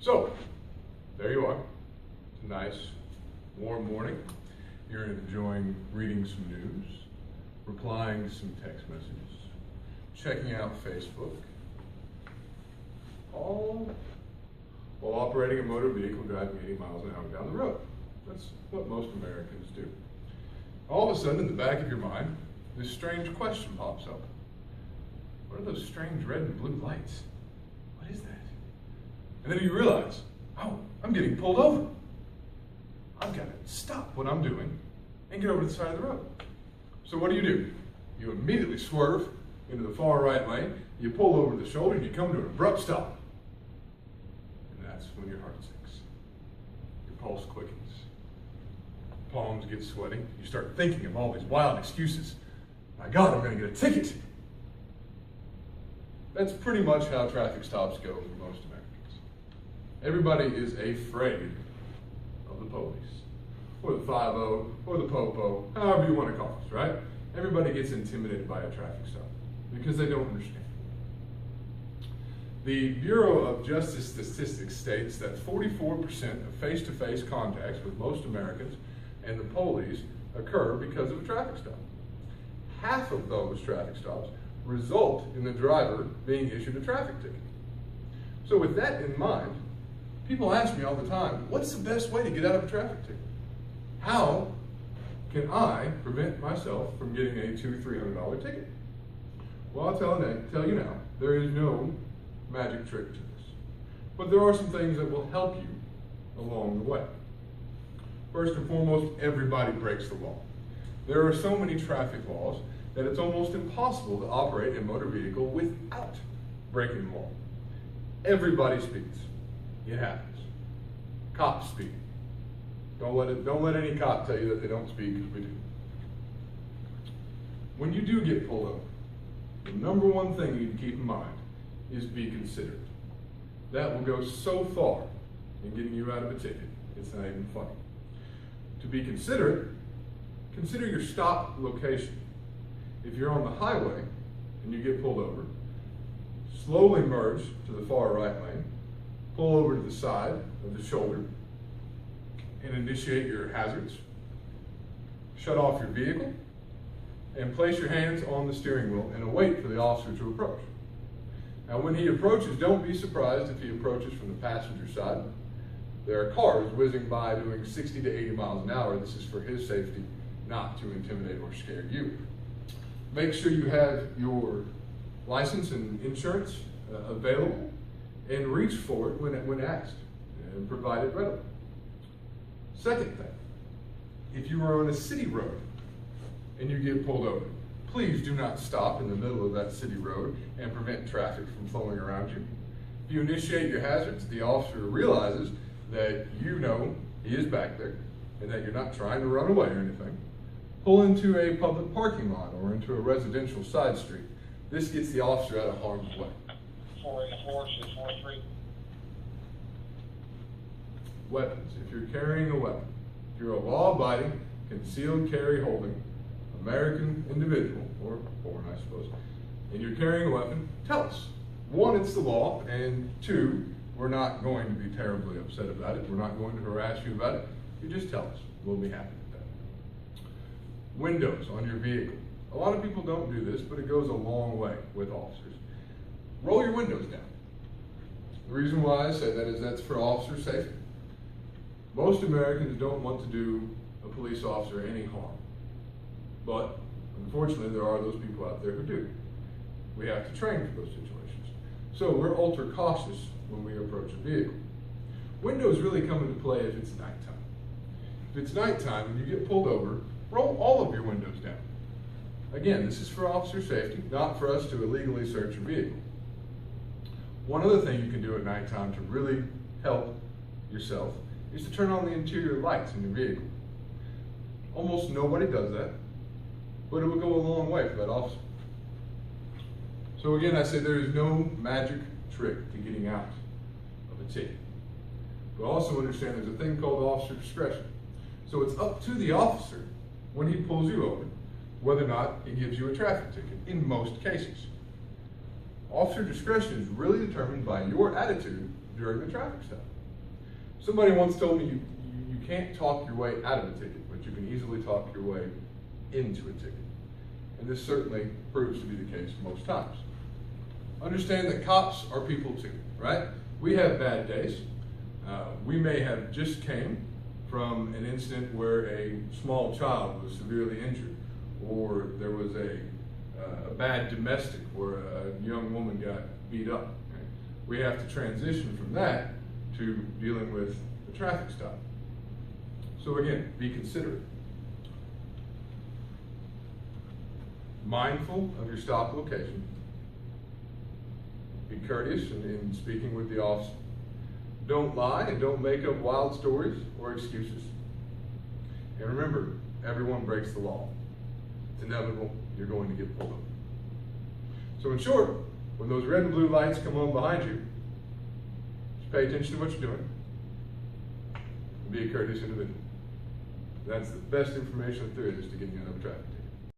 So, there you are. It's a nice, warm morning. You're enjoying reading some news, replying to some text messages, checking out Facebook, all while operating a motor vehicle driving 80 miles an hour down the road. That's what most Americans do. All of a sudden, in the back of your mind, this strange question pops up. What are those strange red and blue lights? What is that? And then you realize, oh, I'm getting pulled over. I've got to stop what I'm doing and get over to the side of the road. So what do? You immediately swerve into the far right lane, you pull over the shoulder, and you come to an abrupt stop. And that's when your heart sinks. Your pulse quickens. Palms get sweaty. You start thinking of all these wild excuses. My God, I'm going to get a ticket. That's pretty much how traffic stops go for most Americans. Everybody is afraid of the police, or the 5-0, or the popo, however you want to call us, right? Everybody gets intimidated by a traffic stop because they don't understand. The Bureau of Justice Statistics states that 44% of face-to-face contacts with most Americans and the police occur because of a traffic stop. Half of those traffic stops result in the driver being issued a traffic ticket. So with that in mind, people ask me all the time, what's the best way to get out of a traffic ticket? How can I prevent myself from getting a $200-300 ticket? Well, I'll tell you now, there is no magic trick to this. But there are some things that will help you along the way. First and foremost, everybody breaks the law. There are so many traffic laws that it's almost impossible to operate a motor vehicle without breaking the law. Everybody speeds. It happens. Cops speed. Don't let any cop tell you that they don't speed, because we do. When you do get pulled over, the number one thing you need to keep in mind is be considerate. That will go so far in getting you out of a ticket, it's not even funny. To be considerate, consider your stop location. If you're on the highway and you get pulled over, slowly merge to the far right lane, pull over to the side of the shoulder, and initiate your hazards. Shut off your vehicle, and place your hands on the steering wheel and await for the officer to approach. Now when he approaches, don't be surprised if he approaches from the passenger side. There are cars whizzing by doing 60 to 80 miles an hour. This is for his safety, not to intimidate or scare you. Make sure you have your license and insurance available, and reach for it when asked, and provide it readily. Second thing, if you are on a city road and you get pulled over, please do not stop in the middle of that city road and prevent traffic from flowing around you. If you initiate your hazards, the officer realizes that you know he is back there and that you're not trying to run away or anything. Pull into a public parking lot or into a residential side street. This gets the officer out of harm's way. 484-643. Weapons. If you're carrying a weapon, if you're a law-abiding, concealed carry holding American individual, or foreign I suppose, and you're carrying a weapon, tell us. One, it's the law, and two, we're not going to be terribly upset about it. We're not going to harass you about it. You just tell us. We'll be happy with that. Windows on your vehicle. A lot of people don't do this, but it goes a long way with officers. Roll your windows down. The reason why I say that is that's for officer safety. Most Americans don't want to do a police officer any harm. But unfortunately, there are those people out there who do. We have to train for those situations. So we're ultra cautious when we approach a vehicle. Windows really come into play if it's nighttime. If it's nighttime and you get pulled over, roll all of your windows down. Again, this is for officer safety, not for us to illegally search your vehicle. One other thing you can do at nighttime to really help yourself is to turn on the interior lights in your vehicle. Almost nobody does that, but it will go a long way for that officer. So again, I say there is no magic trick to getting out of a ticket. But also understand there's a thing called officer discretion. So it's up to the officer when he pulls you over whether or not he gives you a traffic ticket, in most cases. Officer discretion is really determined by your attitude during the traffic stop. Somebody once told me you can't talk your way out of a ticket, but you can easily talk your way into a ticket. And this certainly proves to be the case most times. Understand that cops are people too, right? We have bad days. We may have just came from an incident where a small child was severely injured, or there was a bad domestic where a young woman got beat up. Okay? We have to transition from that to dealing with a traffic stop. So again, be considerate. Mindful of your stop location. Be courteous in speaking with the officer. Don't lie and don't make up wild stories or excuses. And remember, everyone breaks the law. It's inevitable, you're going to get pulled over. So in short, when those red and blue lights come on behind you, just pay attention to what you're doing and be a courteous individual. That's the best information that there is to getting out of a traffic ticket.